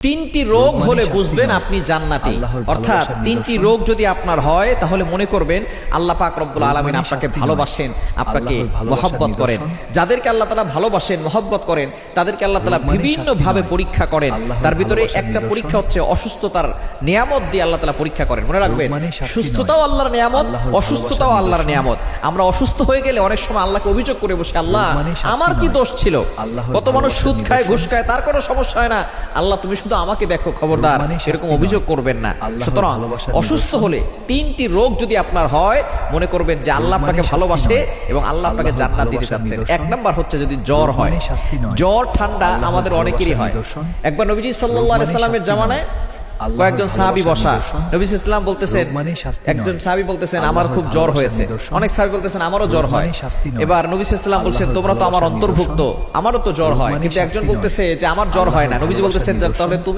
তিনটি রোগ হলে বুঝবেন আপনি জান্নাতি। অর্থাৎ তিনটি রোগ যদি আপনার হয় তাহলে মনে করবেন আল্লাহ পাক রব্বুল আলামিন আপনাকে ভালোবাসেন, আপনাকে মহব্বত করেন। যাদেরকে আল্লাহ তাআলা ভালোবাসেন, মহব্বত করেন, তাদেরকে আল্লাহ তাআলা বিভিন্ন ভাবে পরীক্ষা করেন। তার ভিতরে একটা পরীক্ষা হচ্ছে অসুস্থতার নিয়ামত দিয়ে আল্লাহ তাআলা পরীক্ষা করেন। মনে রাখবেন, সুস্থতাও আল্লাহর নিয়ামত, অসুস্থতাও আল্লাহর নিয়ামত। আমরা অসুস্থ হয়ে গেলে অনেক সময় আল্লাহকে অভিযোগ করে বসে, আল্লাহ আমার কি দোষ ছিল? কত মানুষ সুদ খায়, ঘুষ খায়, তার কোনো সমস্যা হয় না, আল্লাহ তুমি শুধু আমাকে দেখো, খবরদার এরকম অভিযোগ করবেন না। সুতরাং অসুস্থ হলে তিনটি রোগ যদি আপনার হয়, মনে করবেন যে আল্লাহ আপনাকে ভালোবাসে এবং আল্লাহ আপনাকে জান্নাত দিতে চাচ্ছেন। এক নাম্বার হচ্ছে যদি জ্বর হয়। জ্বর ঠান্ডা আমাদের অনেকেরই হয়। একবার নবীজি সাল্লাল্লাহু আলাইহি সাল্লামের জামানায় কয়েকজন সাহাবী বসা, নবী সাল্লাল্লাহু বলতেছেন, একজন সাহাবী বলতেছেন আমার খুব জ্বর হয়েছে, অনেক সাহাবী বলতেছেন আমারও জ্বর হয়। এবার নবী সাল্লাল্লাহু বলছেন তোমরা তো আমার অন্তর্ভুক্ত, আমারও তো জ্বর হয়। কিন্তু একজন বলতেছে যে আমার জ্বর হয় না। নবীজি বলতেছেন তাহলে তুমি